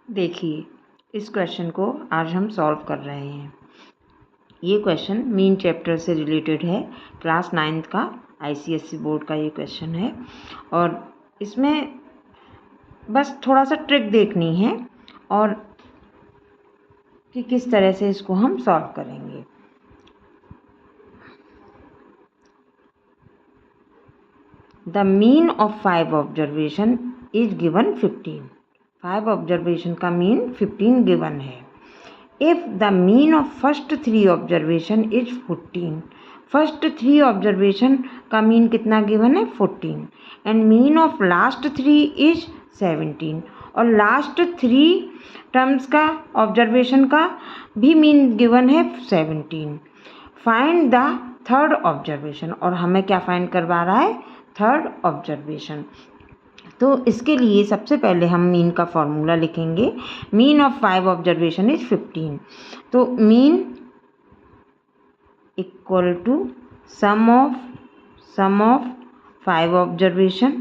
देखिए, इस क्वेश्चन को आज हम सॉल्व कर रहे हैं। ये क्वेश्चन मीन चैप्टर से रिलेटेड है, क्लास 9th का ICSE बोर्ड का ये क्वेश्चन है और इसमें बस थोड़ा सा ट्रिक देखनी है और कि किस तरह से इसको हम सॉल्व करेंगे। The mean of 5 observation is given 15। 5 observation का मीन 15 गिवन है। If the mean of first 3 observation is 14, first 3 observation का मीन कितना गिवन है 14 and mean of last 3 is 17 और लास्ट 3 टर्म्स का ऑब्जर्वेशन का भी मीन गिवन है 17। फाइंड द थर्ड ऑब्जर्वेशन, और हमें क्या फाइंड करवा रहा है, थर्ड ऑब्जर्वेशन। तो इसके लिए सबसे पहले हम मीन का फॉर्मूला लिखेंगे। मीन ऑफ 5 ऑब्जर्वेशन इज 15, तो mean equal to sum of 5 observation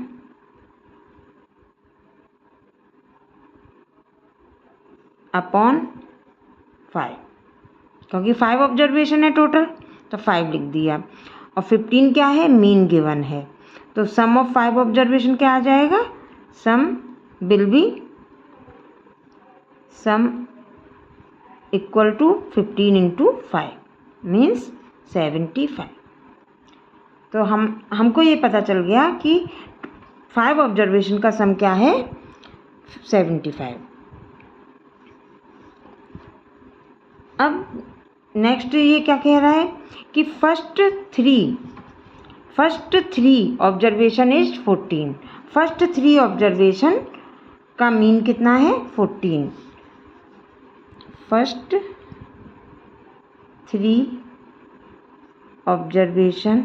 upon 5, क्योंकि 5 ऑब्जर्वेशन है टोटल तो 5 लिख दिया और 15 क्या है, मीन गिवन है। तो सम ऑफ 5 ऑब्जर्वेशन क्या आ जाएगा, sum will be sum equal to 15 into 5 means 75। तो हमको ये पता चल गया कि 5 ऑब्जर्वेशन का सम क्या है 75। अब नेक्स्ट ये क्या कह रहा है कि first three observation is 14, first 3 observation का मीन कितना है 14। फर्स्ट 3 ऑब्जर्वेशन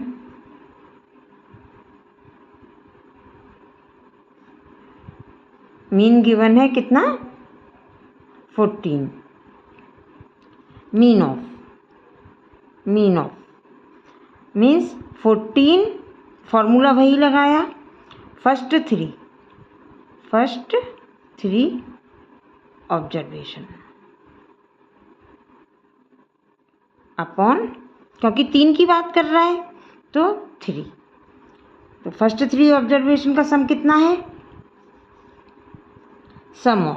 मीन गिवन है कितना 14। मीन ऑफ मीन्स 14, फॉर्मूला वही लगाया, फर्स्ट थ्री ऑब्जर्वेशन अपॉन, क्योंकि 3 की बात कर रहा है तो 3, तो फर्स्ट 3 ऑब्जर्वेशन का सम कितना है, सम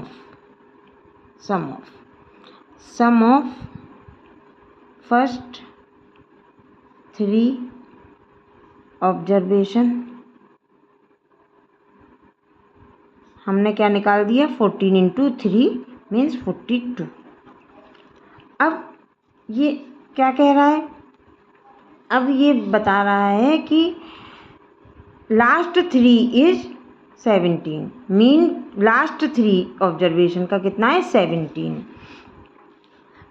ऑफ फर्स्ट 3 ऑब्जर्वेशन हमने क्या निकाल दिया 14 इंटू 3 मीन्स 42। अब ये क्या कह रहा है, अब ये बता रहा है कि last 3 is 17, mean last 3 observation का कितना है 17।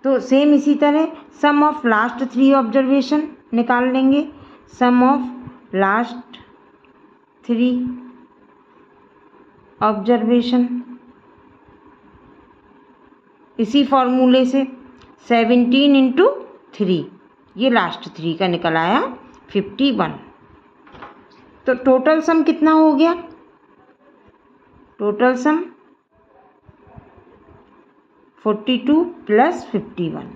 तो सेम इसी तरह सम ऑफ लास्ट 3 ऑब्जर्वेशन निकाल लेंगे, सम ऑफ लास्ट 3 ऑब्जर्वेशन इसी फॉर्मूले से 17 इंटू 3, ये लास्ट 3 का निकल आया 51। तो टोटल सम कितना हो गया, टोटल सम 42 प्लस 51,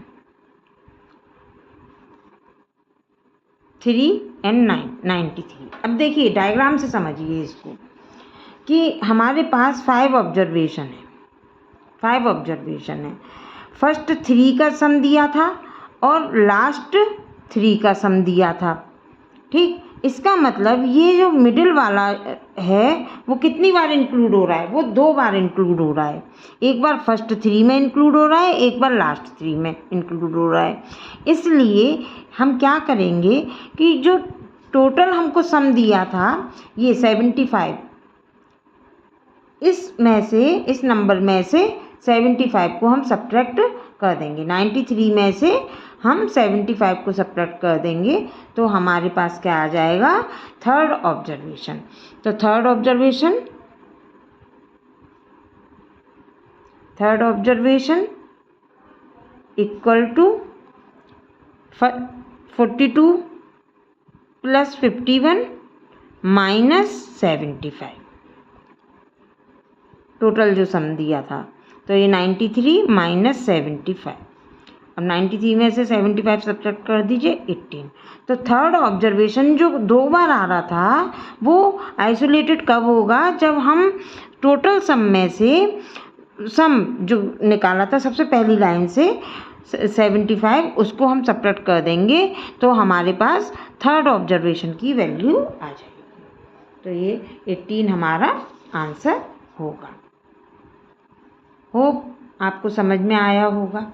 3 एंड 93। अब देखिए डायग्राम से समझिए इसको कि हमारे पास 5 ऑब्जर्वेशन है, फर्स्ट 3 का सम दिया था और लास्ट 3 का सम दिया था, ठीक। इसका मतलब ये जो मिडिल वाला है वो कितनी बार इंक्लूड हो रहा है, वो 2 बार इंक्लूड हो रहा है, एक बार फर्स्ट 3 में इंक्लूड हो रहा है, एक बार लास्ट 3 में इंक्लूड हो रहा है। इसलिए हम क्या करेंगे कि जो टोटल हमको सम दिया था ये 75, इस नंबर में से 75 को हम सब्ट्रैक्ट कर देंगे, 93 में से हम 75 को सब्ट्रैक्ट कर देंगे तो हमारे पास क्या आ जाएगा, थर्ड ऑब्जर्वेशन। तो third observation equal to 42 plus 51 minus 75, total जो सम दिया था तो ये 93 माइनस 75। अब 93 में से 75 सब्ट्रैक्ट कर दीजिए, 18। तो थर्ड ऑब्जर्वेशन जो 2 बार आ रहा था वो आइसोलेटेड कब होगा, जब हम टोटल सम में से सम जो निकाला था सबसे पहली लाइन से 75 उसको हम सब्ट्रैक्ट कर देंगे तो हमारे पास थर्ड ऑब्जर्वेशन की वैल्यू आ जाएगी। तो ये 18 हमारा आंसर होगा। होप आपको समझ में आया होगा।